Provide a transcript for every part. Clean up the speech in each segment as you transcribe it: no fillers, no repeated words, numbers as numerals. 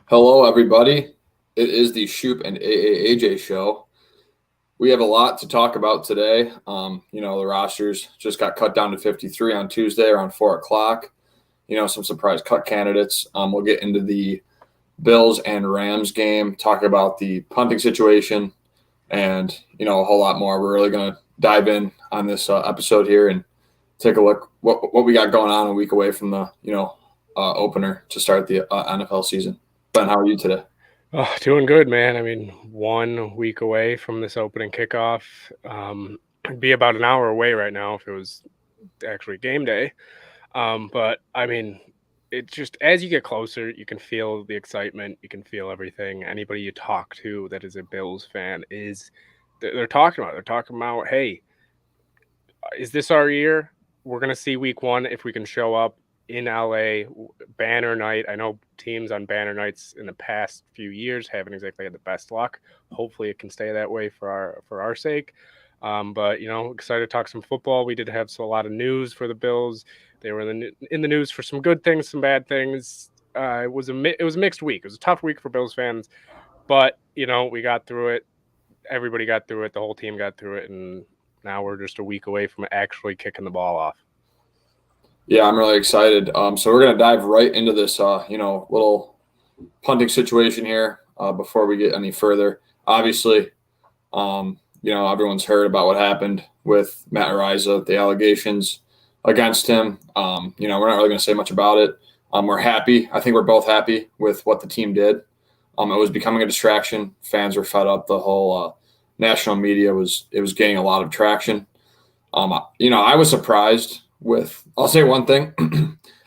Hello, everybody. It is the Shoop and Aye-Aye-Ajay show. We have a lot to talk about today. The rosters just got cut down to 53 on Tuesday around 4 o'clock. Some surprise cut candidates. We'll get into the Bills and Rams game, talk about the punting situation, and a whole lot more. We're really going to dive in on this episode here and take a look what we got going on a week away from the opener to start the NFL season. Ben, how are you today? Oh, doing good, man. I mean, 1 week away from this opening kickoff. It'd be about an hour away right now if it was actually game day. But I mean, it just as you get closer, you can feel the excitement. You can feel everything. Anybody you talk to that is a Bills fan they're talking about. They're talking about, hey, is this our year? We're gonna see week one if we can show up in LA banner night. I know teams on banner nights in the past few years haven't exactly had the best luck. Hopefully it can stay that way for our sake. But excited to talk some football. We did have a lot of news for the Bills. They were in the news for some good things, some bad things. It was a mixed week. It was a tough week for Bills fans, but we got through it. Everybody got through it. The whole team got through it, and now we're just a week away from actually kicking the ball off. Yeah, I'm really excited. So we're gonna dive right into this, little punting situation here before we get any further. Obviously, everyone's heard about what happened with Matt Ariza, the allegations against him. We're not really gonna say much about it. We're happy. I think we're both happy with what the team did. It was becoming a distraction. Fans were fed up. The whole national media was gaining a lot of traction. I was surprised with. I'll say one thing.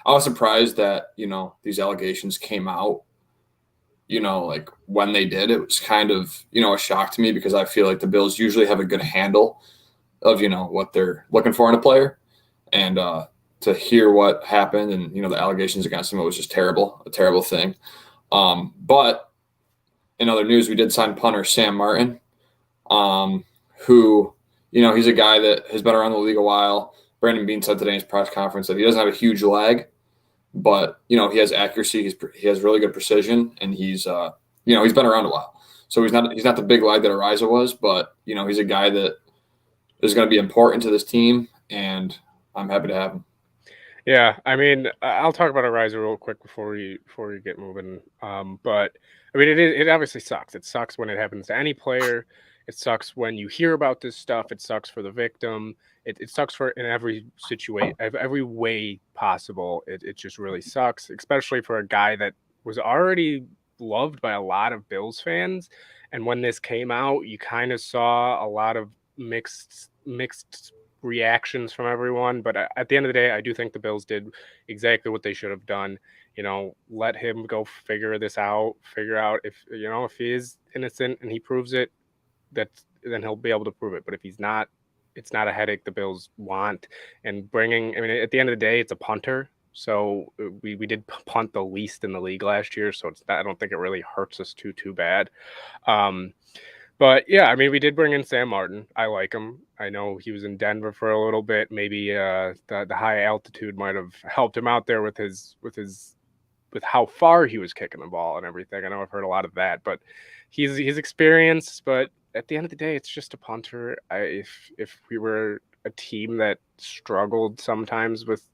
I was surprised that these allegations came out. Like when they did, it was kind of a shock to me because I feel like the Bills usually have a good handle of what they're looking for in a player, and to hear what happened and the allegations against him, it was just terrible, a terrible thing. But in other news, we did sign punter Sam Martin, who he's a guy that has been around the league a while. Brandon Beane said today in his press conference that he doesn't have a huge leg, but he has accuracy. He has really good precision, and he's been around a while. So he's not the big leg that Ariza was, but he's a guy that is going to be important to this team, and I'm happy to have him. Yeah, I mean, I'll talk about a riser real quick before you get moving. But I mean, it obviously sucks. It sucks when it happens to any player. It sucks when you hear about this stuff. It sucks for the victim. It sucks for in every situation, every way possible. It just really sucks, especially for a guy that was already loved by a lot of Bills fans. And when this came out, you kind of saw a lot of mixed reactions from everyone. But at the end of the day, I do think the Bills did exactly what they should have done. Let him go figure this out, figure out if he is innocent and he proves it, then he'll be able to prove it. But if he's not, it's not a headache the Bills want. And I mean, at the end of the day, it's a punter. So we did punt the least in the league last year. So I don't think it really hurts us too bad. Um, but yeah, I mean, we did bring in Sam Martin. I like him. I know he was in Denver for a little bit. Maybe the high altitude might have helped him out there with how far he was kicking the ball and everything. I know I've heard a lot of that, but he's experienced. But at the end of the day, it's just a punter. If we were a team that struggled sometimes with,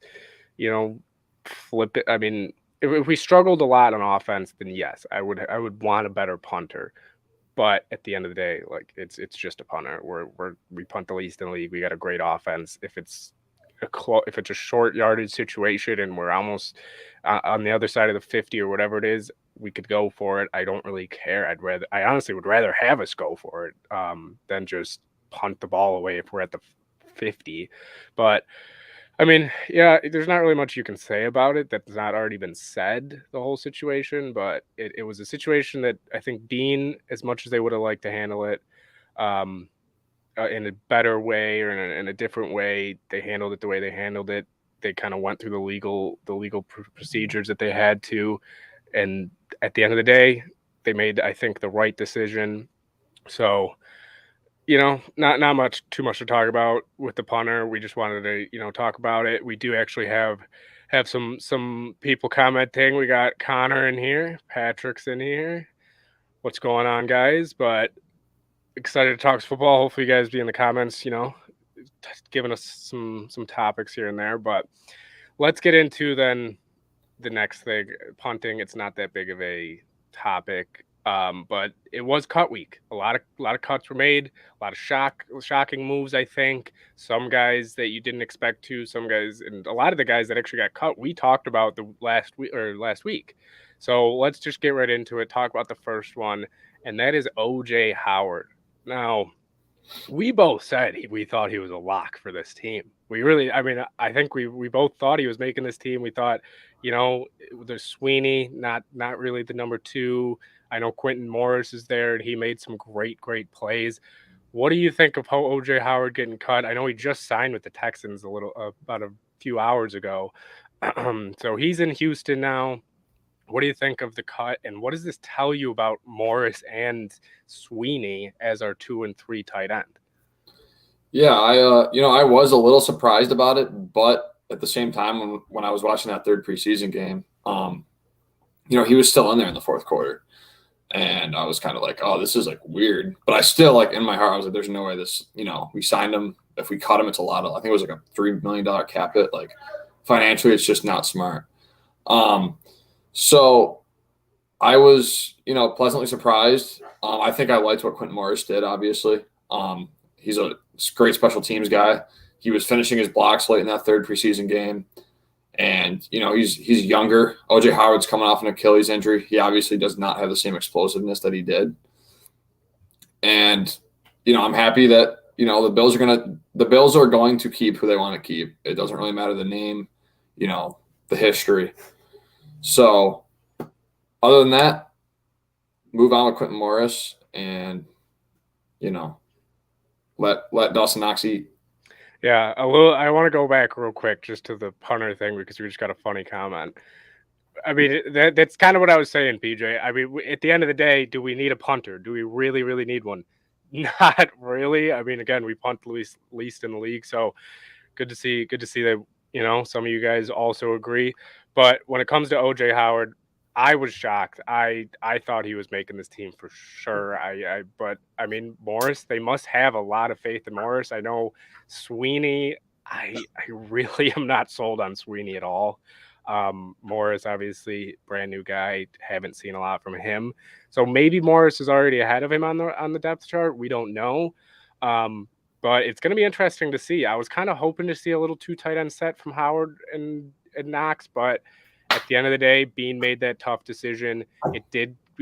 you know, flip it. I mean, if we struggled a lot on offense, then yes, I would want a better punter. But at the end of the day, like it's just a punter. We punt the least in the league. We got a great offense. If it's a short yardage situation and we're almost on the other side of the 50 or whatever it is, we could go for it. I don't really care. I honestly would rather have us go for it than just punt the ball away if we're at the 50. But I mean, yeah, there's not really much you can say about it that's not already been said, the whole situation, but it was a situation that I think Bean, as much as they would have liked to handle it um, in a better way or in a different way, they handled it the way they handled it. They kind of went through the legal procedures that they had to, and at the end of the day, they made, I think, the right decision. So not much too much to talk about with the punter. We just wanted to, talk about it. We do actually have have some people commenting. We got Connor in here, Patrick's in here. What's going on, guys? But excited to talk football. Hopefully, you guys be in the comments. Giving us some topics here and there. But let's get into then the next thing, punting. It's not that big of a topic, but it was cut week. A lot of cuts were made. A lot of shocking moves. I think some guys that you didn't expect to. Some guys, and a lot of the guys that actually got cut, we talked about the last week. So let's just get right into it. Talk about the first one, and that is OJ Howard. Now, we both said we thought he was a lock for this team. I think we both thought he was making this team. We thought, there's Sweeney, not really the number 2. I know Quentin Morris is there, and he made some great plays. What do you think of how OJ Howard getting cut? I know he just signed with the Texans about a few hours ago, so he's in Houston now. What do you think of the cut, and what does this tell you about Morris and Sweeney as our 2 and 3 tight end? Yeah, I was a little surprised about it, but at the same time, when I was watching that third preseason game, he was still in there in the fourth quarter, and I was kind of like, oh, this is like weird. But I still, like, in my heart, I was like, there's no way this. We signed him. If we cut him, it's a lot of. I think it was like a $3 million cap hit. Like, financially, it's just not smart. So I was, pleasantly surprised. I think I liked what Quentin Morris did, obviously. He's a great special teams guy. He was finishing his blocks late in that third preseason game. And, he's younger. OJ Howard's coming off an Achilles injury. He obviously does not have the same explosiveness that he did. And, I'm happy that, the Bills are going to keep who they want to keep. It doesn't really matter the name, the history. So other than that, move on with Quentin Morris and, let Dawson Knox eat. Yeah, I want to go back real quick just to the punter thing because we just got a funny comment. I mean, that's kind of what I was saying, PJ. I mean, at the end of the day, do we need a punter? Do we really need one? Not really. I mean, again, we punt least in the league, so good to see that, some of you guys also agree. But when it comes to OJ Howard, I was shocked. I thought he was making this team for sure. But I mean, Morris, they must have a lot of faith in Morris. I know Sweeney, I really am not sold on Sweeney at all. Morris, obviously, brand new guy, haven't seen a lot from him. So maybe Morris is already ahead of him on the depth chart. We don't know. But it's going to be interesting to see. I was kind of hoping to see a little 2 tight end set from Howard and Knox, but at the end of the day, Bean made that tough decision. We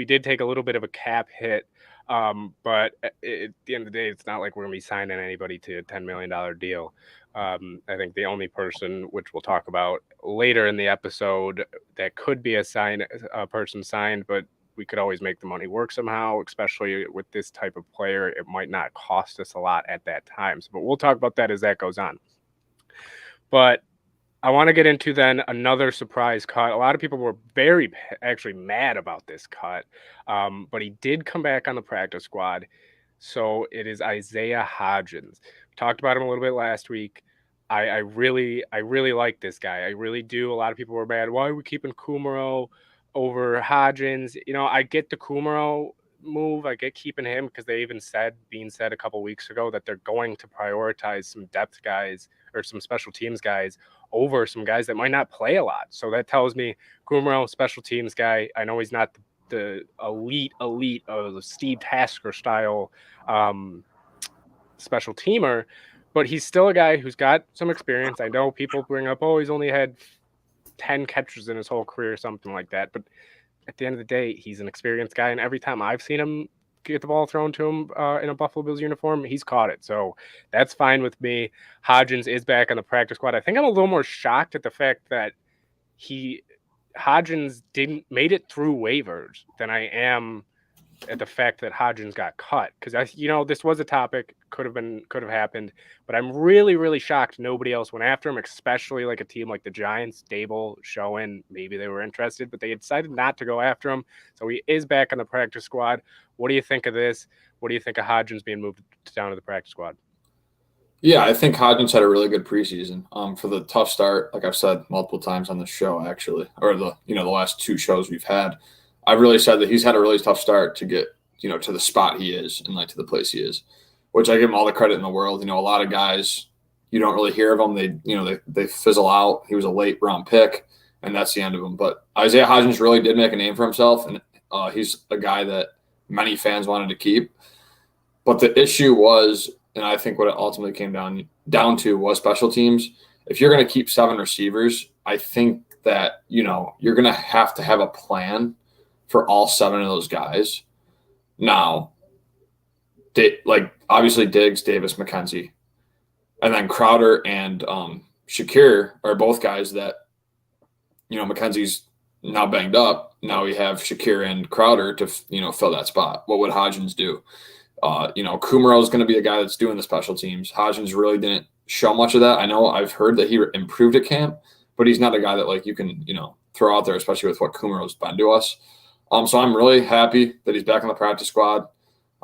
did take a little bit of a cap hit, but at the end of the day, it's not like we're going to be signing anybody to a $10 million deal. I think the only person, which we'll talk about later in the episode, that could be a person signed, but we could always make the money work somehow, especially with this type of player. It might not cost us a lot at that time. But we'll talk about that as that goes on. But I want to get into then another surprise cut. A lot of people were very actually mad about this cut, but he did come back on the practice squad. So it is Isaiah Hodgins. We talked about him a little bit last week. I really like this guy. I really do. A lot of people were mad. Why are we keeping Kumaro over Hodgins? I get the Kumaro move. I get keeping him because Bean said a couple weeks ago that they're going to prioritize some depth guys or some special teams guys over some guys that might not play a lot. So that tells me Kumaro, special teams guy. I know he's not the elite of the Steve Tasker style special teamer, but he's still a guy who's got some experience. I know people bring up, he's only had 10 catches in his whole career or something like that. But at the end of the day, he's an experienced guy. And every time I've seen him get the ball thrown to him in a Buffalo Bills uniform, he's caught it. So that's fine with me. Hodgins is back on the practice squad. I think I'm a little more shocked at the fact that Hodgins made it through waivers than I am at the fact that Hodgins got cut. Because this was a topic, could have happened, but I'm really shocked nobody else went after him, especially like a team like the Giants, Dable, Schoen, maybe they were interested, but they decided not to go after him. So he is back on the practice squad. What do you think of this? What do you think of Hodgins being moved down to the practice squad? Yeah, I think Hodgins had a really good preseason. For the tough start, like I've said multiple times on the show, actually, or the last two shows we've had, I've really said that he's had a really tough start to get to the spot he is and like to the place he is, which I give him all the credit in the world. A lot of guys you don't really hear of them. They fizzle out. He was a late round pick, and that's the end of him. But Isaiah Hodgins really did make a name for himself, and he's a guy that many fans wanted to keep. But the issue was, and I think what it ultimately came down to was special teams. If you're going to keep seven receivers, I think that you're going to have a plan for all seven of those guys. Now, like obviously Diggs, Davis, McKenzie, and then Crowder and Shakir are both guys that McKenzie's now banged up. Now we have Shakir and Crowder to fill that spot. What would Hodgins do? Kumaro is going to be a guy that's doing the special teams. Hodgins really didn't show much of that. I know I've heard that he improved at camp, but he's not a guy that like you can throw out there, especially with what Kumaro's been to us. So I'm really happy that he's back on the practice squad.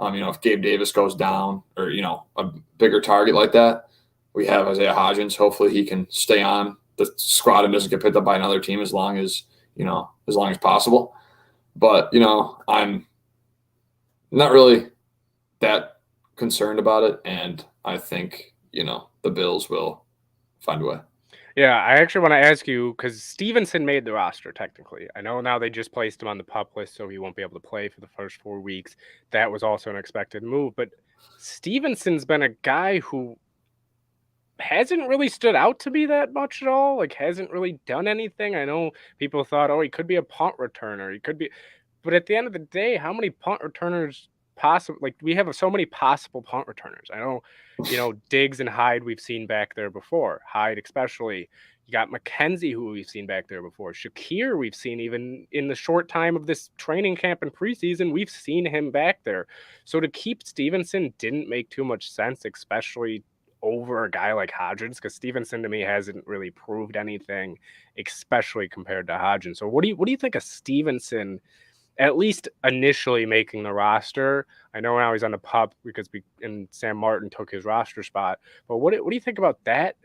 If Gabe Davis goes down or a bigger target like that, we have Isaiah Hodgins. Hopefully he can stay on the squad and doesn't get picked up by another team as long as possible. But I'm not really that concerned about it, and I think the Bills will find a way. Yeah, I actually want to ask you because Stevenson made the roster technically. I know now they just placed him on the PUP list, so he won't be able to play for the first 4 weeks. That was also an expected move, but Stevenson's been a guy who hasn't really stood out to be that much at all. Like, hasn't really done anything. I know people thought, oh, he could be a punt returner. He could be, but at the end of the day, how many punt returners possible? Like, we have so many possible punt returners. I know, Diggs and Hyde we've seen back there before. Hyde especially. You got McKenzie, who we've seen back there before. Shakir, we've seen even in the short time of this training camp and preseason, we've seen him back there. So to keep Stevenson didn't make too much sense, especially over a guy like Hodgins, because Stevenson to me hasn't really proved anything, especially compared to Hodgins. So what do you think of Stevenson, at least initially making the roster? I know now he's on the PUP because Sam Martin took his roster spot. But what do you think about that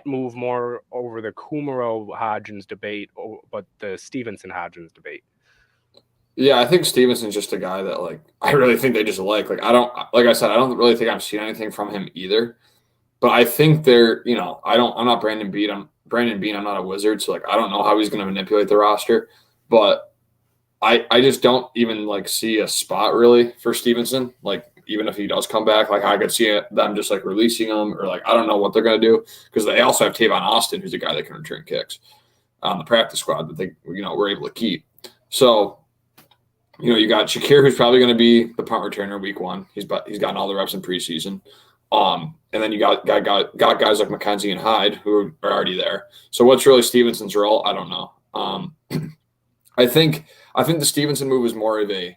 move more over the Kumaro Hodgins debate, but the Stevenson Hodgins debate? Yeah, I think Stevenson's just a guy that like I really think they just like. Like I said, I don't really think I've seen anything from him either. But I think I'm not Brandon Beane. I'm not a wizard, so like I don't know how he's going to manipulate the roster. But I just don't even like see a spot really for Stevenson. Like even if he does come back, like I could see them just like releasing him or like I don't know what they're going to do because they also have Tavon Austin, who's a guy that can return kicks on the practice squad that they were able to keep. So you got Shakir, who's probably going to be the punt returner week one. He's gotten all the reps in preseason. And then you got guys like McKenzie and Hyde who are already there. So what's really Stevenson's role? I don't know. I think the Stevenson move is more of a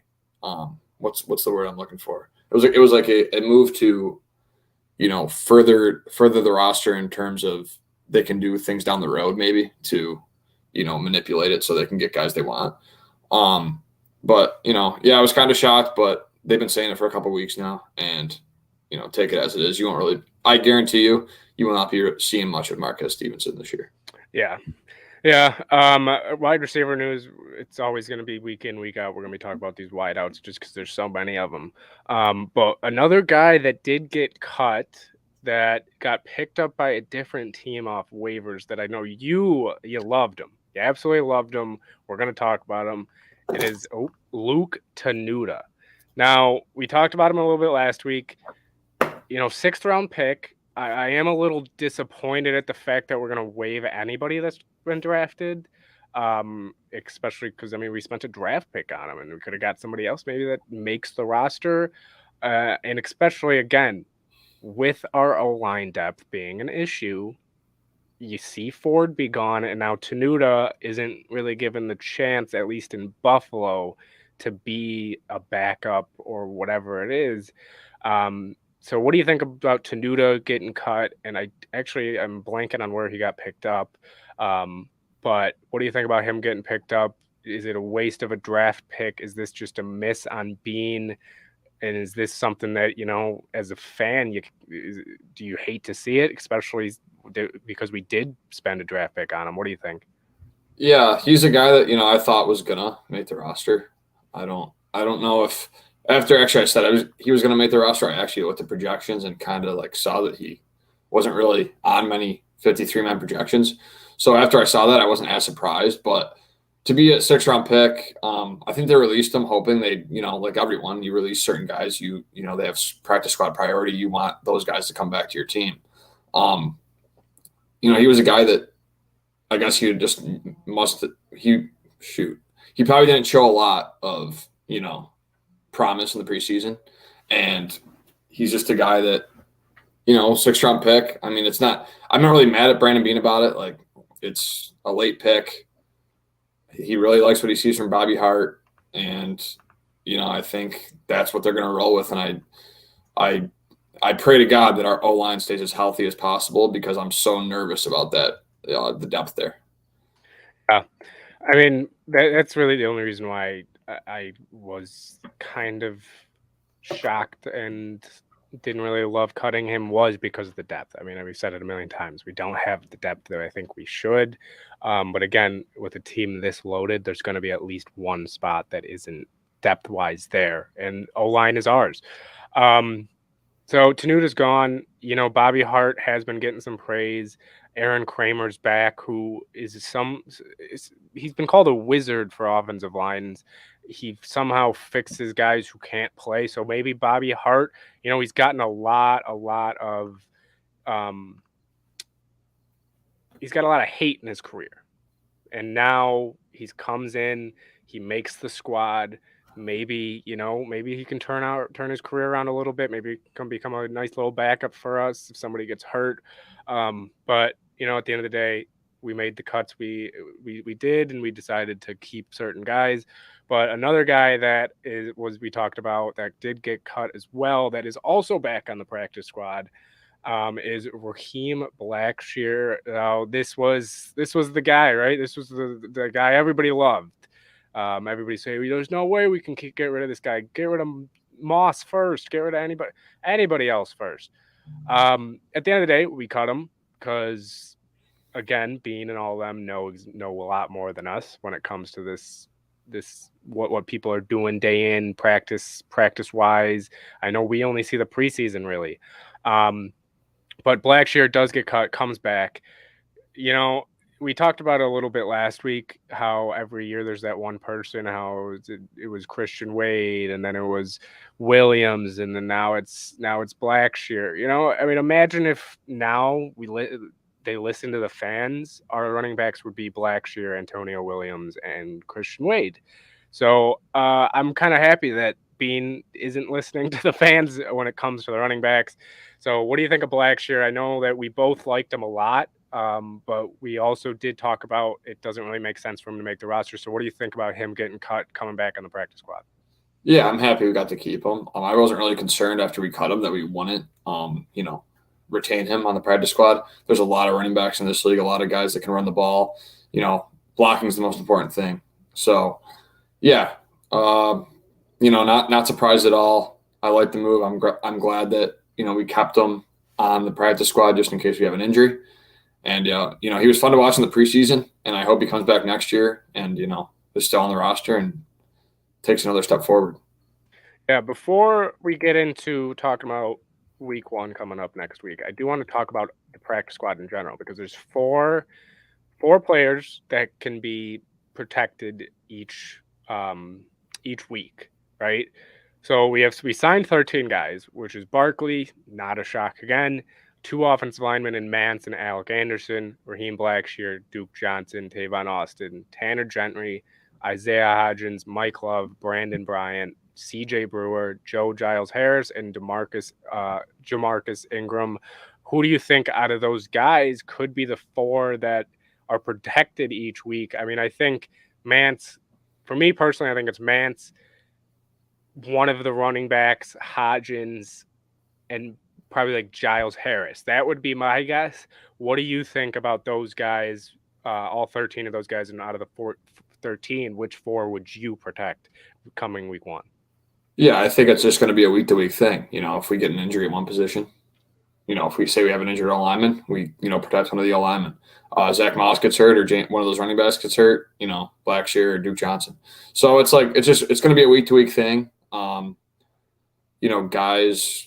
what's the word I'm looking for? It was like a move to further the roster in terms of they can do things down the road maybe to manipulate it so they can get guys they want. But I was kind of shocked, but they've been saying it for a couple of weeks now, and take it as it is. You won't really. I guarantee you will not be seeing much of Marquez Stevenson this year. Yeah. Wide receiver news. It's always going to be week in, week out. We're going to be talking about these wideouts just because there's so many of them. But another guy that did get cut that got picked up by a different team off waivers that I know you loved him. You absolutely loved him. We're going to talk about him. It is Luke Tenuta. Now, we talked about him a little bit last week. 6th round pick. I am a little disappointed at the fact that we're going to waive anybody that's been drafted, especially because, we spent a draft pick on him, and we could have got somebody else maybe that makes the roster, and especially, again, with our O-line depth being an issue, you see Ford be gone, and now Tenuta isn't really given the chance, at least in Buffalo, to be a backup or whatever it is. So what do you think about Tenuta getting cut? And I'm blanking on where he got picked up. But what do you think about him getting picked up? Is it a waste of a draft pick? Is this just a miss on Beane? And is this something that, as a fan, do you hate to see it, especially because we did spend a draft pick on him? What do you think? Yeah, he's a guy that I thought was gonna make the roster. I don't know if after actually I said he was gonna make the roster. I actually looked at projections and kind of like saw that he wasn't really on many 53-man projections. So after I saw that, I wasn't as surprised. But to be a 6-round pick, I think they released him hoping they, like everyone, you release certain guys, they have practice squad priority. You want those guys to come back to your team. Um, he was a guy that I guess he just must he shoot. He probably didn't show a lot of, promise in the preseason. And he's just a guy that, 6-round pick. I mean, it's not I'm not really mad at Brandon Bean about it. Like it's a late pick. He really likes what he sees from Bobby Hart. And, I think that's what they're gonna roll with. And I I pray to God that our O line stays as healthy as possible because I'm so nervous about that, the depth there. Yeah. I mean, that's really the only reason why I was kind of shocked and didn't really love cutting him was because of the depth. I mean, we've said it a million times. We don't have the depth that I think we should. But again, with a team this loaded, there's going to be at least one spot that isn't depth wise there, and O line is ours. Um, so Tenuda's gone. Bobby Hart has been getting some praise. Aaron Kramer's back, who he's been called a wizard for offensive lines. He somehow fixes guys who can't play. So maybe Bobby Hart, he's gotten a lot of um, he's got a lot of hate in his career. And now he comes in, he makes the squad. Maybe he can turn his career around a little bit. Maybe he can become a nice little backup for us if somebody gets hurt. But at the end of the day, we made the cuts we did, and we decided to keep certain guys. But another guy that we talked about that did get cut as well, that is also back on the practice squad, is Raheem Blackshear. This was the guy, right? This was the guy everybody loved. Everybody say, there's no way we can get rid of this guy. Get rid of Moss first. Get rid of anybody else first. At the end of the day, we cut him because, again, Bean and all of them know a lot more than us when it comes to this what people are doing day in practice wise. I know we only see the preseason really. But Blackshear does get cut, comes back. We talked about it a little bit last week, how every year there's that one person, how it was Christian Wade, and then it was Williams, and then now it's Blackshear. I mean, imagine if now they listen to the fans. Our running backs would be Blackshear, Antonio Williams, and Christian Wade. So I'm kind of happy that Bean isn't listening to the fans when it comes to the running backs. So what do you think of Blackshear? I know that we both liked him a lot, but we also did talk about it doesn't really make sense for him to make the roster. So what do you think about him getting cut, coming back on the practice squad? Yeah, I'm happy we got to keep him. I wasn't really concerned after we cut him that we wouldn't, retain him on the practice squad. There's a lot of running backs in this league, a lot of guys that can run the ball. Blocking is the most important thing. So, yeah, not surprised at all. I like the move. I'm glad that we kept him on the practice squad just in case we have an injury. And he was fun to watch in the preseason, and I hope he comes back next year and is still on the roster and takes another step forward. Yeah, before we get into talking about week one coming up next week, I do want to talk about the practice squad in general because there's four players that can be protected each week, right? So we signed 13 guys, which is Barkley, not a shock again, 2 offensive linemen in Mance and Alec Anderson, Raheem Blackshear, Duke Johnson, Tavon Austin, Tanner Gentry, Isaiah Hodgins, Mike Love, Brandon Bryant, CJ Brewer, Joe Giles Harris, and Jamarcus Ingram. Who do you think out of those guys could be the 4 that are protected each week? I mean, I think Mance, for me personally, I think it's Mance, one of the running backs, Hodgins, and probably like Giles Harris. That would be my guess. What do you think about those guys, all 13 of those guys, and out of the 13, which 4 would you protect coming week one? Yeah, I think it's just going to be a week to week thing. If we get an injury at one position, if we say we have an injured O lineman, we protect one of the O linemen. Zach Moss gets hurt, or one of those running backs gets hurt. Blackshear or Duke Johnson. So it's like it's going to be a week to week thing. Guys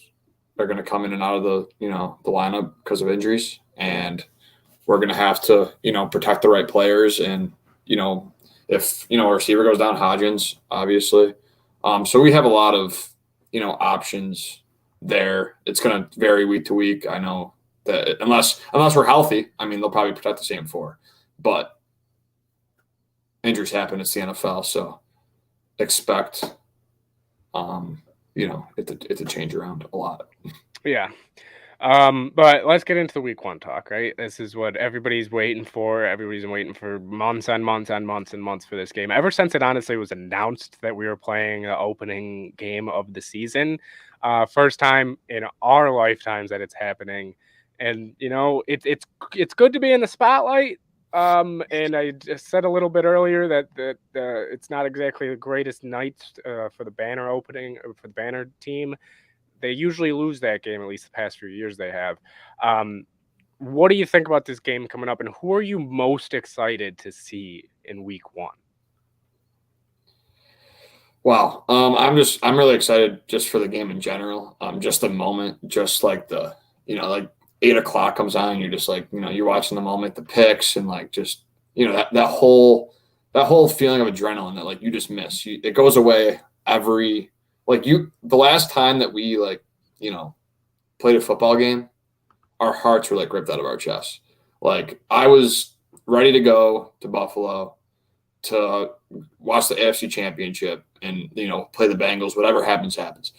are going to come in and out of the lineup because of injuries, and we're going to have to protect the right players. And if a receiver goes down, Hodgins obviously. So we have a lot of options there. It's going to vary week to week. I know that unless we're healthy, I mean they'll probably protect the same four, but injuries happen. It's the NFL, so expect it to change around a lot. Yeah. But let's get into the week one talk, right? This is what everybody's waiting for. Everybody's been waiting for months and months and months and months for this game. Ever since it honestly was announced that we were playing the opening game of the season. First time in our lifetimes that it's happening. And it's good to be in the spotlight. And I just said a little bit earlier that it's not exactly the greatest night for the banner opening for the banner team. They usually lose that game, at least the past few years they have. What do you think about this game coming up, and who are you most excited to see in week one? Wow. I'm really excited just for the game in general. Just the moment, just like like 8 o'clock comes on and you're just like, you're watching the moment, the picks and like, just, that whole feeling of adrenaline that like you just miss. It goes away the last time that we played a football game, our hearts were like ripped out of our chests. Like I was ready to go to Buffalo to watch the AFC Championship and play the Bengals. Whatever happens, happens.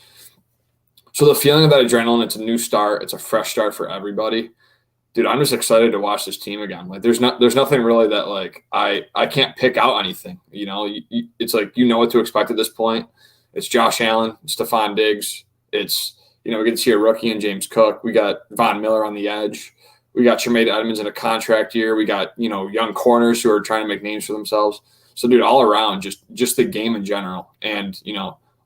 So the feeling of that adrenaline, it's a new start. It's a fresh start for everybody. Dude, I'm just excited to watch this team again. Like there's nothing really that like I can't pick out anything. It's like what to expect at this point. It's Josh Allen, Stephon Diggs. It's we get to see a rookie in James Cook. We got Von Miller on the edge. We got Tremaine Edmonds in a contract year. We got young corners who are trying to make names for themselves. So, dude, all around, just the game in general, and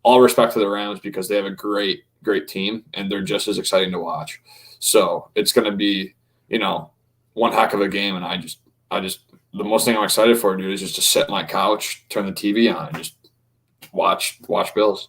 all respect to the Rams because they have a great team and they're just as exciting to watch. So it's going to be one heck of a game, and I just the most thing I'm excited for, dude, is just to sit on my couch, turn the TV on, and just watch Bills.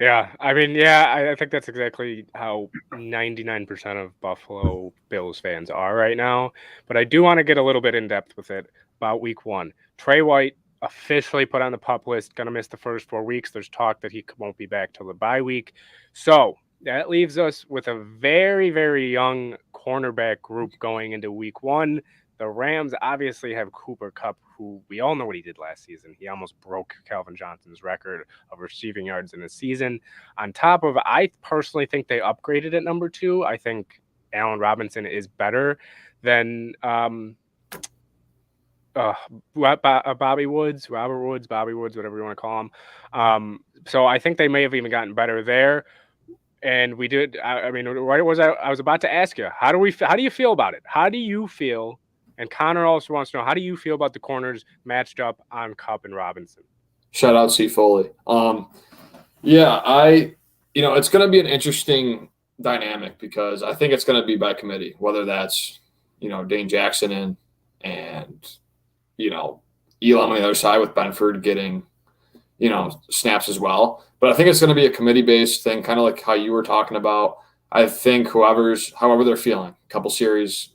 Yeah, I mean, yeah, I think that's exactly how 99% of Buffalo Bills fans are right now. But I do want to get a little bit in depth with it about week one. Trey White officially put on the PUP list, going to miss the first 4 weeks. There's talk that he won't be back till the bye week. So that leaves us with a very, very young cornerback group going into week one. The Rams obviously have Cooper Kupp, who we all know what he did last season. He almost broke Calvin Johnson's record of receiving yards in a season. On top of, I personally think they upgraded at number 2. I think Allen Robinson is better than Bobby Woods, Robert Woods, Bobby Woods, whatever you want to call him. So I think they may have even gotten better there. And we did. I mean, right was I was about to ask you, how do you feel about it? How do you feel? And Connor also wants to know, how do you feel about the corners matched up on Kupp and Robinson? Shout out C. Foley. Yeah, it's going to be an interesting dynamic because I think it's going to be by committee, whether that's, Dane Jackson and Elam on the other side with Benford getting, snaps as well. But I think it's going to be a committee-based thing, kind of like how you were talking about. I think however they're feeling, a couple series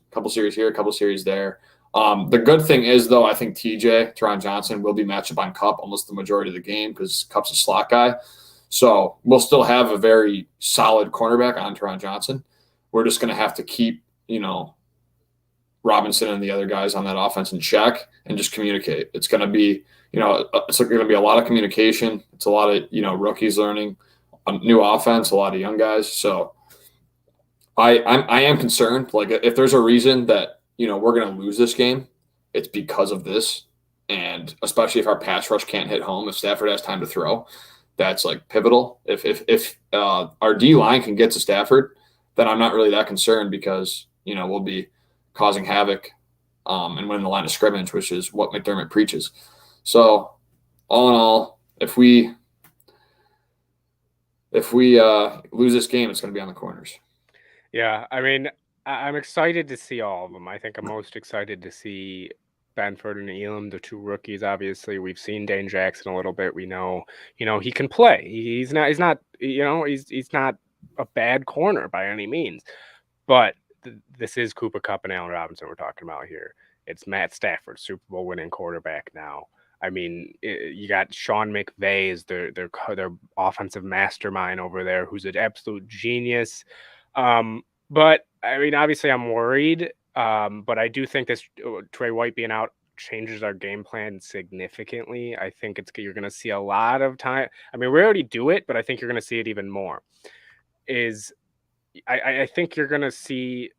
here, a couple series there. The good thing is, though, I think Teron Johnson will be matched up on Kupp almost the majority of the game because Kupp's a slot guy. So we'll still have a very solid cornerback on Teron Johnson. We're just going to have to keep, Robinson and the other guys on that offense in check and just communicate. It's going to be, it's going to be a lot of communication. It's a lot of, rookies learning a new offense, a lot of young guys. So I am concerned. Like if there's a reason that, we're going to lose this game, it's because of this. And especially if our pass rush can't hit home, if Stafford has time to throw, that's like pivotal. If our D line can get to Stafford, then I'm not really that concerned because, we'll be causing havoc and winning the line of scrimmage, which is what McDermott preaches. So all in all, if we if we lose this game, it's going to be on the corners. Yeah, I mean, I'm excited to see all of them. I think I'm most excited to see Benford and Elam, the two rookies. Obviously, we've seen Dane Jackson a little bit. We know, he can play. He's not a bad corner by any means. But this is Cooper Kupp and Allen Robinson we're talking about here. It's Matt Stafford, Super Bowl winning quarterback now. I mean, you got Sean McVay as their offensive mastermind over there, who's an absolute genius. But I mean, obviously, I'm worried. But I do think this Trey White being out changes our game plan significantly. I think you're going to see a lot of time. I mean, we already do it, but I think you're going to see it even more. I think you're going to see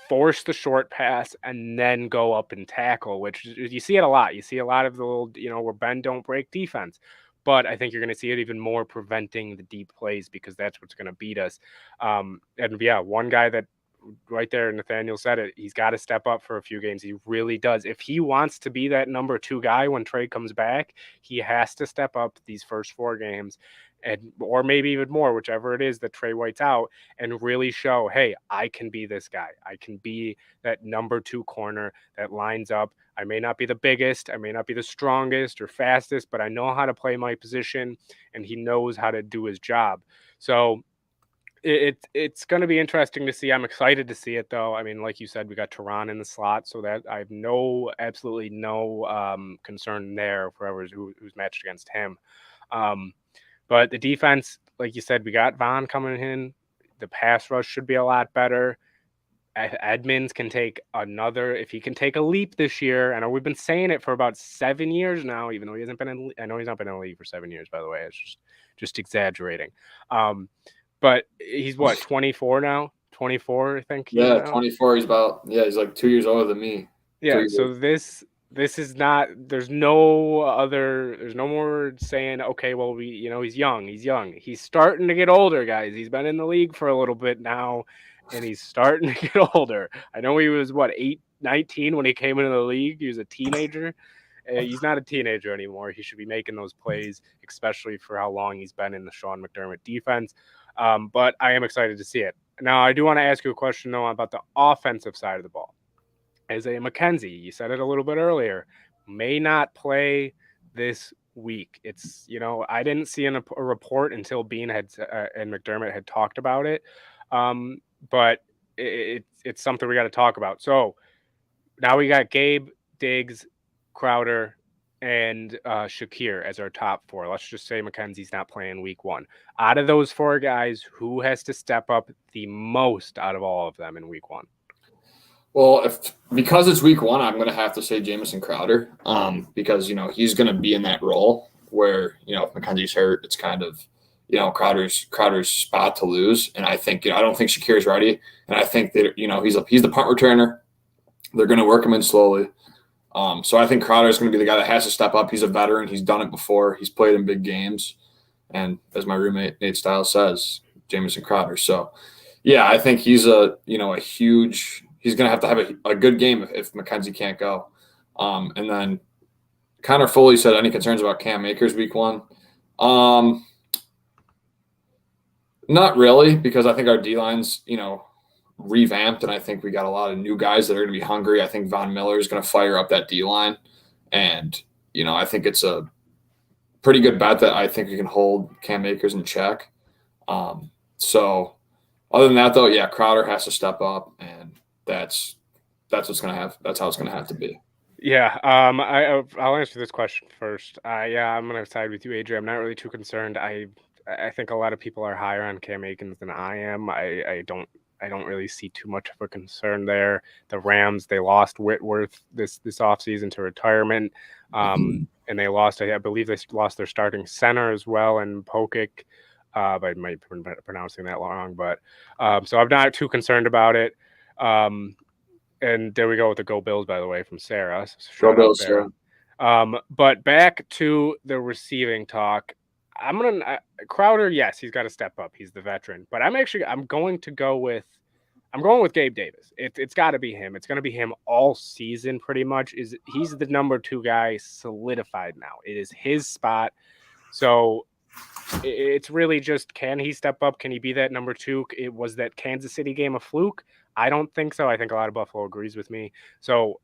force the short pass and then go up and tackle, which you see it a lot. You see a lot of the little, where bend don't break defense. But I think you're going to see it even more preventing the deep plays because that's what's going to beat us. And yeah, one guy that right there, Nathaniel said it, he's got to step up for a few games. He really does. If he wants to be that number 2 guy when Trey comes back, he has to step up these first 4 games or maybe even more, whichever it is that Trey White's out, and really show, hey, I can be this guy. I can be that number 2 corner that lines up. I may not be the biggest, I may not be the strongest or fastest, but I know how to play my position, and he knows how to do his job. So it's going to be interesting to see. I'm excited to see it, though. I mean, like you said, we got Tehran in the slot, so that I have absolutely no concern there for who's matched against him. But the defense, like you said, we got Vaughn coming in. The pass rush should be a lot better. Edmonds can take if he can take a leap this year. I know we've been saying it for about 7 years now, even though he hasn't been I know he's not been in the league for 7 years, by the way. It's just exaggerating. But he's 24 now? 24, I think. Yeah, 24. He's like 2 years older than me. Yeah, so this is not, there's no more saying, okay, well, he's young. He's starting to get older, guys. He's been in the league for a little bit now, and he's starting to get older. I know he was 19 when he came into the league. He was a teenager. He's not a teenager anymore. He should be making those plays, especially for how long he's been in the Sean McDermott defense. But I am excited to see it. Now, I do want to ask you a question, though, about the offensive side of the ball. Isaiah McKenzie, you said it a little bit earlier, may not play this week. It's, I didn't see a report until Bean and McDermott had talked about it. But it's something we got to talk about. So now we got Gabe, Diggs, Crowder, and Shakir as our top 4. Let's just say McKenzie's not playing week 1. Out of those 4 guys, who has to step up the most out of all of them in week 1? Well, because it's week 1, I'm going to have to say Jamison Crowder, because he's going to be in that role where if McKenzie's hurt, it's kind of Crowder's spot to lose, and I think I don't think Shakir's ready, and I think that he's the punt returner. They're going to work him in slowly, so I think Crowder's going to be the guy that has to step up. He's a veteran. He's done it before. He's played in big games, and as my roommate Nate Stiles says, Jamison Crowder. So, yeah, I think he's a huge. He's going to have a good game if McKenzie can't go. And then Connor Foley said, any concerns about Cam Akers week 1? Not really, because I think our D-line's, revamped, and I think we got a lot of new guys that are going to be hungry. I think Von Miller is going to fire up that D-line. And, I think it's a pretty good bet that I think we can hold Cam Akers in check. So other than that, though, yeah, Crowder has to step up, and that's what's gonna have. That's how it's gonna have to be. Yeah. I'll answer this question first. I'm gonna side with you, AJ. I'm not really too concerned. I think a lot of people are higher on Cam Akins than I am. I don't really see too much of a concern there. The Rams, they lost Whitworth this offseason to retirement. And they lost, I believe they lost their starting center as well, and Pokic. I might be pronouncing that wrong, but so I'm not too concerned about it. And there we go with the Go Bills, by the way, from Sarah. So Go Bills, Sarah. But back to the receiving talk. Crowder, yes, he's got to step up. He's the veteran. But I'm going with Gabe Davis. It's got to be him. It's going to be him all season pretty much. He's the number 2 guy solidified now. It is his spot. So It's really just, can he step up? Can he be that number two? It was that Kansas City game a fluke? I don't think so. I think a lot of Buffalo agrees with me. So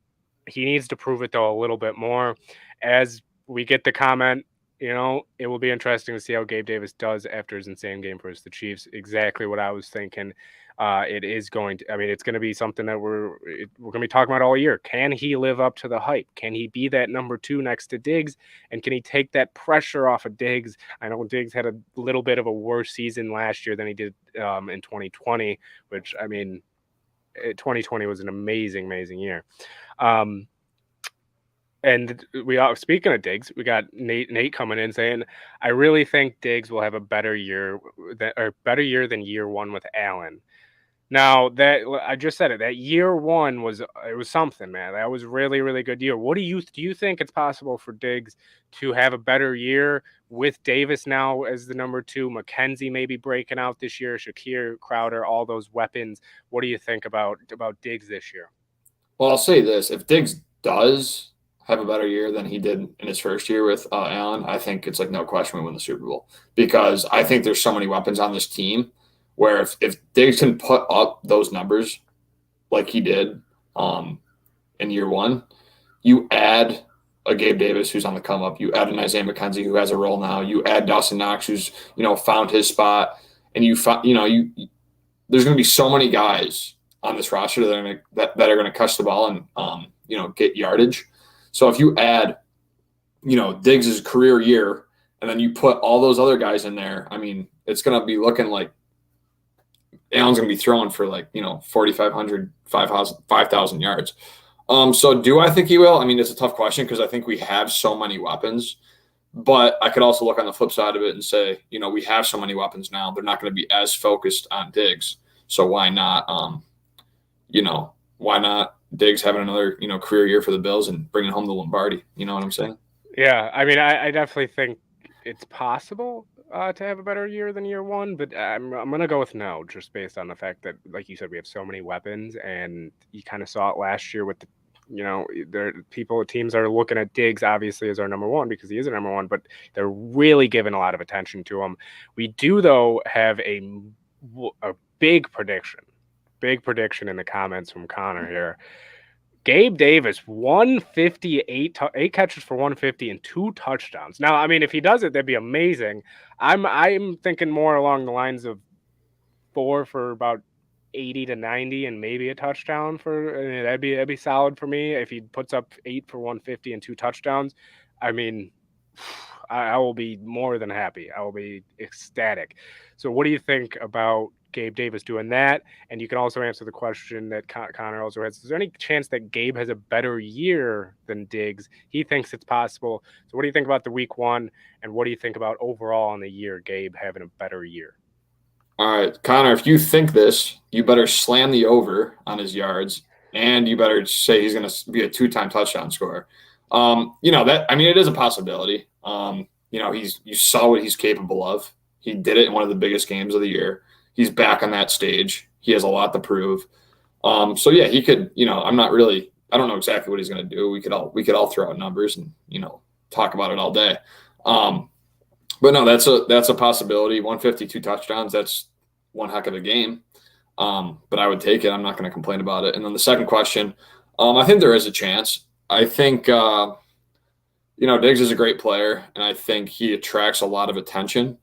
he needs to prove it though a little bit more. As we get the comment, it will be interesting to see how Gabe Davis does after his insane game versus the Chiefs. Exactly what I was thinking. It is going to. I mean, it's going to be something that we're going to be talking about all year. Can he live up to the hype? Can he be that number two next to Diggs? And can he take that pressure off of Diggs? I know Diggs had a little bit of a worse season last year than he did in 2020, which, I mean, 2020 was an amazing, amazing year. And speaking of Diggs, we got Nate coming in saying, I really think Diggs will have a better year than year one with Allen. Now that I just said it, that year one was something, man. That was really, really good year. What do you think it's possible for Diggs to have a better year with Davis now as the number two, McKenzie maybe breaking out this year, Shakir, Crowder, all those weapons? What do you think about Diggs this year? Well, I'll say this: if Diggs does have a better year than he did in his first year with Allen, I think it's like no question we win the Super Bowl because I think there's so many weapons on this team where if Diggs can put up those numbers like he did in year one, you add a Gabe Davis who's on the come up, you add an Isaiah McKenzie who has a role now, you add Dawson Knox who's found his spot, and there's going to be so many guys on this roster that are going to catch the ball and get yardage. So if you add Diggs' career year and then you put all those other guys in there, I mean it's going to be looking like Allen's going to be throwing for 4,500, 5,000 yards. So do I think he will? I mean, it's a tough question because I think we have so many weapons, but I could also look on the flip side of it and say, we have so many weapons now. They're not going to be as focused on Diggs. So why not, why not Diggs having another, career year for the Bills and bringing home the Lombardi? You know what I'm saying? Yeah, I mean, I definitely think it's possible to have a better year than year one, but I'm gonna go with no, just based on the fact that, like you said, we have so many weapons, and you kind of saw it last year with teams are looking at Diggs obviously as our number one because he is a number one, but they're really giving a lot of attention to him. We do though have a big prediction in the comments from Connor here. Gabe Davis, 158, 8 catches for 150 and 2 touchdowns. Now, I mean, if he does it, that'd be amazing. I'm thinking more along the lines of 4 for about 80 to 90 and maybe a touchdown that'd be solid for me if he puts up 8 for 150 and 2 touchdowns. I mean, I will be more than happy. I will be ecstatic. So what do you think about Gabe Davis doing that? And you can also answer the question that Connor also has. Is there any chance that Gabe has a better year than Diggs? He thinks it's possible. So what do you think about the week one? And what do you think about overall in the year, Gabe having a better year? All right, Connor, if you think this, you better slam the over on his yards, and you better say he's going to be a 2-time touchdown scorer. It is a possibility. You saw what he's capable of. He did it in one of the biggest games of the year. He's back on that stage. He has a lot to prove. He could. I don't know exactly what he's going to do. We could all throw out numbers and talk about it all day. But no, that's a possibility. 152 touchdowns. That's one heck of a game. But I would take it. I'm not going to complain about it. And then the second question, I think there is a chance. I think Diggs is a great player, and I think he attracts a lot of attention.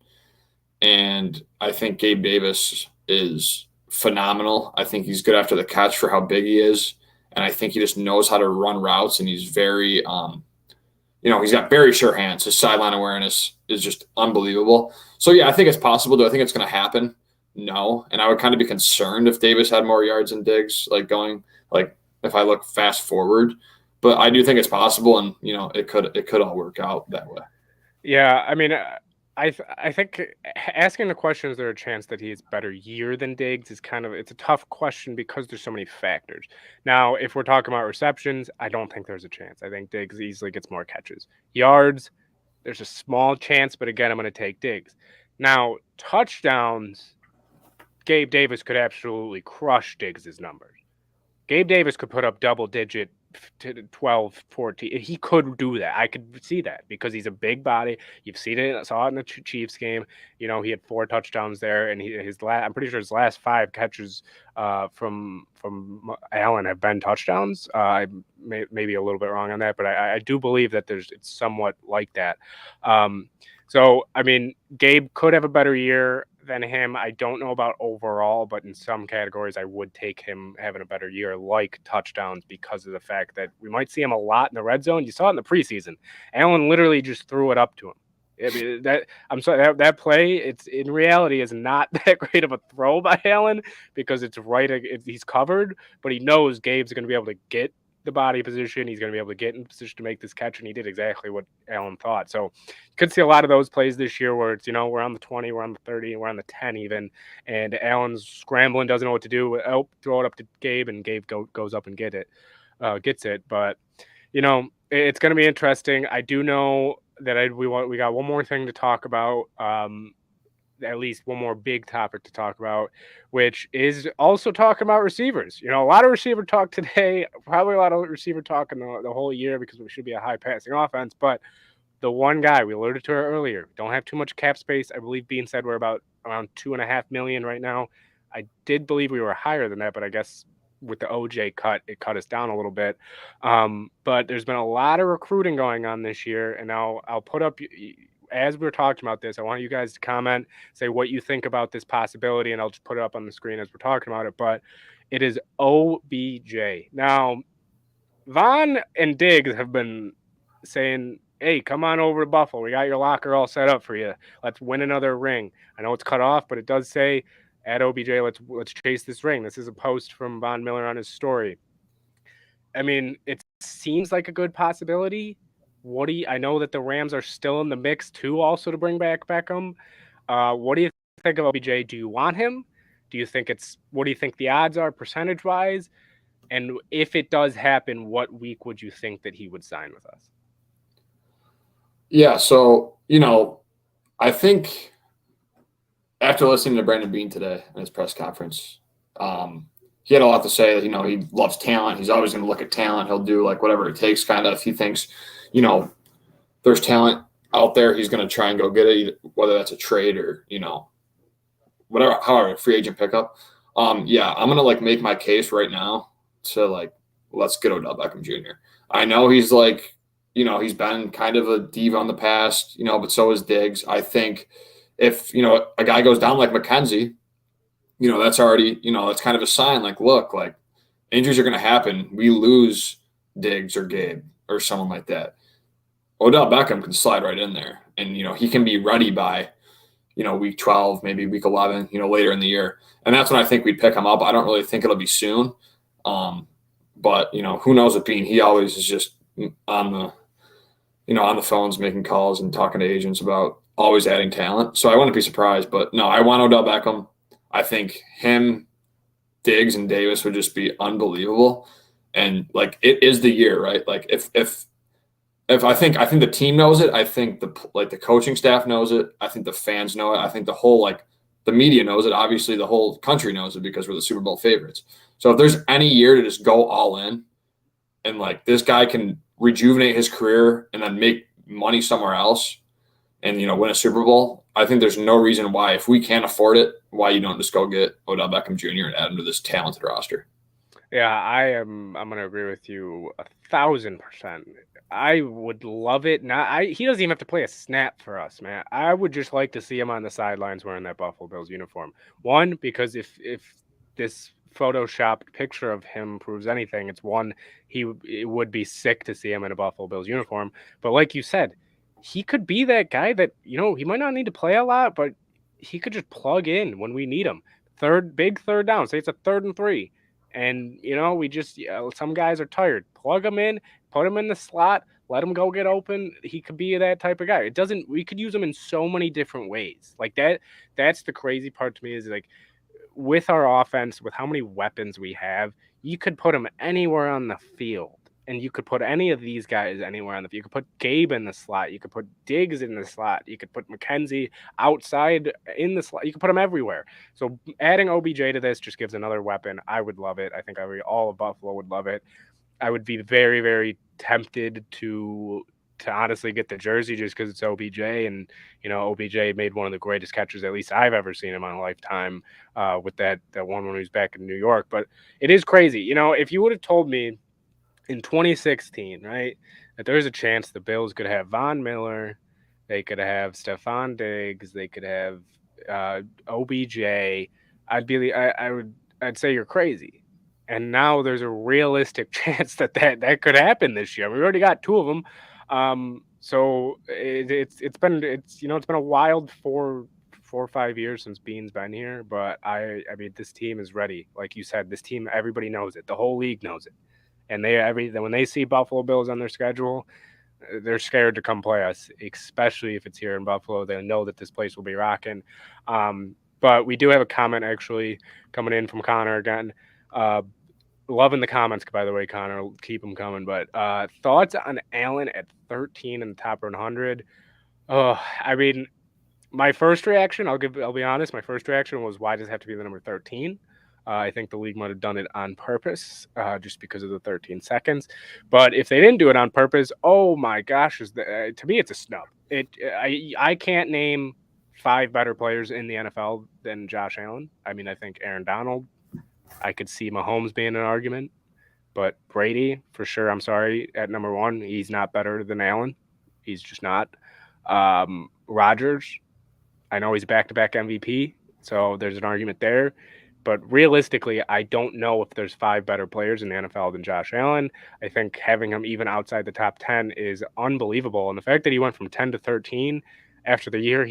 And I think Gabe Davis is phenomenal. I think he's good after the catch for how big he is. And I think he just knows how to run routes, and he's very, he's got very sure hands. His sideline awareness is just unbelievable. So, yeah, I think it's possible. Do I think it's going to happen? No. And I would kind of be concerned if Davis had more yards than Diggs, if I look fast forward. But I do think it's possible, and, it could all work out that way. Yeah, I mean, I think asking the question, is there a chance that he has a better year than Diggs, is it's a tough question because there's so many factors. Now, if we're talking about receptions, I don't think there's a chance. I think Diggs easily gets more catches. Yards, there's a small chance, but again, I'm going to take Diggs. Now, touchdowns, Gabe Davis could absolutely crush Diggs' numbers. Gabe Davis could put up double-digit to 12, 14. He could do that. I could see that because he's a big body. You've seen it, saw it in the Chiefs game. You know, he had 4 touchdowns there, and I'm pretty sure his last 5 catches from Allen have been touchdowns. I maybe a little bit wrong on that, but I do believe that it's somewhat like that. So I mean, Gabe could have a better year than him. I don't know about overall, but in some categories, I would take him having a better year, like touchdowns, because of the fact that we might see him a lot in the red zone. You saw it in the preseason. Allen literally just threw it up to him. I mean, I'm sorry, that play, it's in reality is not that great of a throw by Allen because it's right. He's covered, but he knows Gabe's going to be able to get the body position. He's going to be able to get in position to make this catch, and he did exactly what Allen thought. So you could see a lot of those plays this year where it's, you know, we're on the 20, we're on the 30, we're on the 10 even, and Allen's scrambling, doesn't know what to do. Oh, throw it up to Gabe, and Gabe goes up and gets it. But, you know, it's going to be interesting. I do know that we got one more thing to talk about. At least one more big topic to talk about, which is also talking about receivers. You know, a lot of receiver talk today, probably a lot of receiver talk in the whole year because we should be a high passing offense. But the one guy, we alluded to it earlier, don't have too much cap space. I believe Bean said we're about around $2.5 million right now. I did believe we were higher than that, but I guess with the OJ cut, it cut us down a little bit. But there's been a lot of recruiting going on this year, and now I'll put up, as we're talking about this, I want you guys to comment, say what you think about this possibility, and I'll just put it up on the screen as we're talking about it. But it is OBJ. Now, Vaughn and Diggs have been saying, hey, come on over to Buffalo. We got your locker all set up for you. Let's win another ring. I know it's cut off, but it does say at OBJ, let's chase this ring. This is a post from Von Miller on his story. I mean, it seems like a good possibility. I know that the Rams are still in the mix too, also to bring back Beckham. What do you think of OBJ? Do you want him? What do you think the odds are percentage wise? And if it does happen, what week would you think that he would sign with us? Yeah, so you know, I think after listening to Brandon Bean today in his press conference, he had a lot to say. You know, he loves talent. He's always going to look at talent. He'll do like whatever it takes. Kind of, if he thinks, you know, there's talent out there, he's going to try and go get it, whether that's a trade or whatever, however, free agent pickup. Yeah, I'm gonna like make my case right now to like let's get Odell Beckham Jr. I know he's like, he's been kind of a diva in the past, but so is Diggs. I think if a guy goes down like McKenzie, that's already, that's kind of a sign. Like, look, like injuries are going to happen. We lose Diggs or Gabe or someone like that. Odell Beckham can slide right in there, and he can be ready by week 12, maybe week 11, later in the year. And that's when I think we'd pick him up. I don't really think it'll be soon. But who knows with Bean? He always is just on the phones making calls and talking to agents about always adding talent. So I wouldn't be surprised. But no, I want Odell Beckham. I think him, Diggs, and Davis would just be unbelievable. And like it is the year, right? Like if I think the team knows it. I think the coaching staff knows it. I think the fans know it. I think the whole the media knows it. Obviously, the whole country knows it because we're the Super Bowl favorites. So if there's any year to just go all in, and like this guy can rejuvenate his career and then make money somewhere else, and win a Super Bowl, I think there's no reason why, if we can't afford it, why you don't just go get Odell Beckham Jr. and add him to this talented roster. Yeah, I'm going to agree with you 1,000%. I would love it. He doesn't even have to play a snap for us, man. I would just like to see him on the sidelines wearing that Buffalo Bills uniform. One, because if this photoshopped picture of him proves anything, it would be sick to see him in a Buffalo Bills uniform. But like you said, he could be that guy that, he might not need to play a lot, but he could just plug in when we need him. Big third down. Say it's a 3rd and 3. And, some guys are tired. Plug him in, put him in the slot, let him go get open. He could be that type of guy. We could use him in so many different ways. Like that's the crazy part to me is like with our offense, with how many weapons we have, you could put him anywhere on the field. And you could put any of these guys anywhere on the field. You could put Gabe in the slot. You could put Diggs in the slot. You could put McKenzie outside in the slot. You could put them everywhere. So adding OBJ to this just gives another weapon. I would love it. I think all of Buffalo would love it. I would be very, very tempted to honestly get the jersey just because it's OBJ, and OBJ made one of the greatest catches at least I've ever seen in my lifetime with that one when he was back in New York. But it is crazy, if you would have told me in 2016, right, that there's a chance the Bills could have Von Miller, they could have Stephon Diggs, they could have OBJ, I'd say you're crazy. And now there's a realistic chance that could happen this year. We already got two of them. So it's been a wild 4 or 5 years since Bean's been here, but I mean this team is ready. Like you said, this team, everybody knows it. The whole league knows it. And when they see Buffalo Bills on their schedule, they're scared to come play us, especially if it's here in Buffalo. They know that this place will be rocking. But we do have a comment actually coming in from Connor again. Loving the comments, by the way, Connor. Keep them coming. But thoughts on Allen at 13 in the top 100? Oh, I mean, my first reaction, I'll be honest, my first reaction was, why does it have to be the number 13? I think the league might have done it on purpose, just because of the 13 seconds. But if they didn't do it on purpose, oh my gosh, to me it's a snub. I can't name 5 better players in the NFL than Josh Allen. I mean, I think Aaron Donald. I could see Mahomes being an argument, but Brady for sure. I'm sorry, at number 1, he's not better than Allen. He's just not. Rodgers, I know he's back-to-back MVP, so there's an argument there. But realistically, I don't know if there's 5 better players in the NFL than Josh Allen. I think having him even outside the top 10 is unbelievable. And the fact that he went from 10 to 13 after the year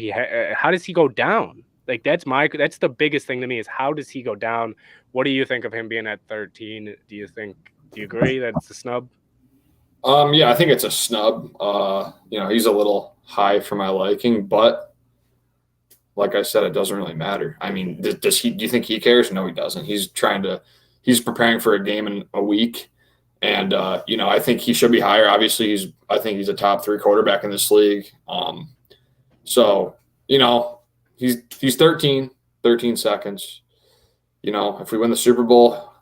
how does he go down? Like that's the biggest thing to me is, how does he go down? What do you think of him being at 13? Do you agree that it's a snub? Yeah, I think it's a snub. He's a little high for my liking, but like I said, it doesn't really matter. I mean, do you think he cares? No, he doesn't. He's preparing for a game in a week. And, I think he should be higher. Obviously I think he's a top 3 quarterback in this league. So, he's 13 seconds. If we win the Super Bowl,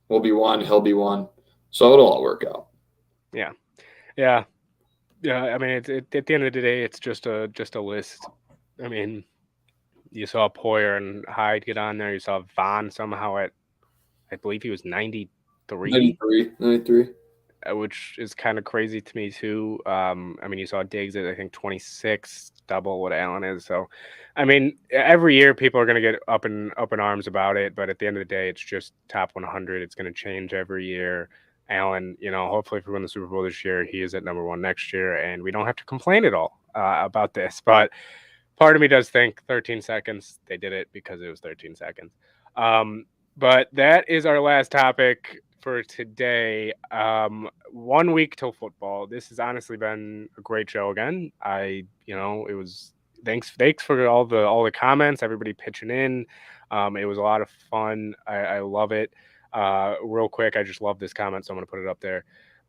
we'll be 1, he'll be 1. So it'll all work out. Yeah. Yeah. Yeah. I mean, at the end of the day, it's just a list. I mean, you saw Poyer and Hyde get on there. You saw Vaughn somehow I believe he was 93. 93. Which is kind of crazy to me too. I mean, you saw Diggs at I think 26, double what Allen is. So, I mean, every year people are going to get up in arms about it, but at the end of the day, it's just top 100. It's going to change every year. Allen, hopefully if we win the Super Bowl this year, he is at number 1 next year, and we don't have to complain at all about this. But part of me does think 13 seconds. They did it because it was 13 seconds. But that is our last topic for today. 1 week till football. This has honestly been a great show again. It was thanks for all the comments, everybody pitching in. It was a lot of fun. I love it. Real quick, I just love this comment, so I'm gonna put it up there.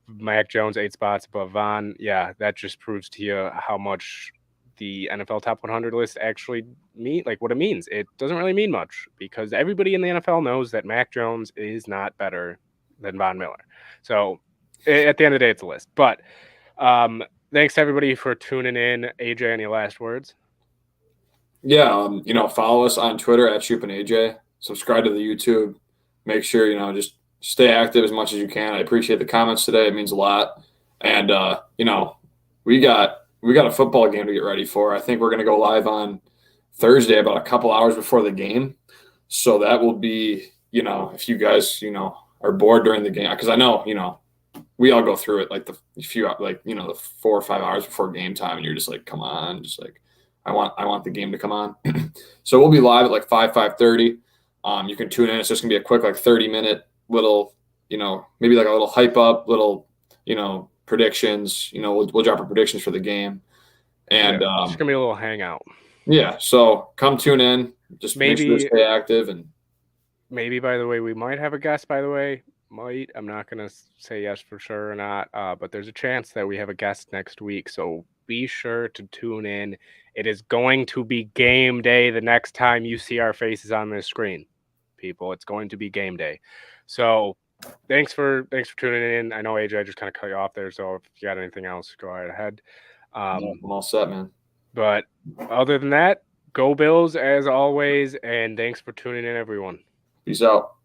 Mac Jones 8 spots above Von. Yeah, that just proves to you how much the NFL top 100 list actually what it means. It doesn't really mean much, because everybody in the NFL knows that Mac Jones is not better than Von Miller. So at the end of the day, it's a list. But thanks to everybody for tuning in. AJ, any last words? Yeah, follow us on Twitter at Shoop and AJ. Subscribe to the YouTube. Make sure, just stay active as much as you can. I appreciate the comments today. It means a lot. And, we got a football game to get ready for. I think we're going to go live on Thursday about a couple hours before the game. So that will be, if you guys, are bored during the game, because I know, we all go through it the 4 or 5 hours before game time, and you're just like, come on, just like, I want the game to come on. So we'll be live at 5:30. You can tune in. It's just gonna be a quick 30-minute little, maybe a little hype up, little, predictions. We'll drop our predictions for the game, and it's gonna be a little hangout. Yeah, so come tune in. Just make sure to stay active. And maybe, by the way, we might have a guest. By the way, I'm not gonna say yes for sure or not, but there's a chance that we have a guest next week. So be sure to tune in. It is going to be game day the next time you see our faces on this screen, people. It's going to be game day. So thanks for tuning in. I know AJ just kind of cut you off there, so if you got anything else, go right ahead. No, I'm all set, man. But other than that, go Bills as always, and thanks for tuning in, everyone. Peace out.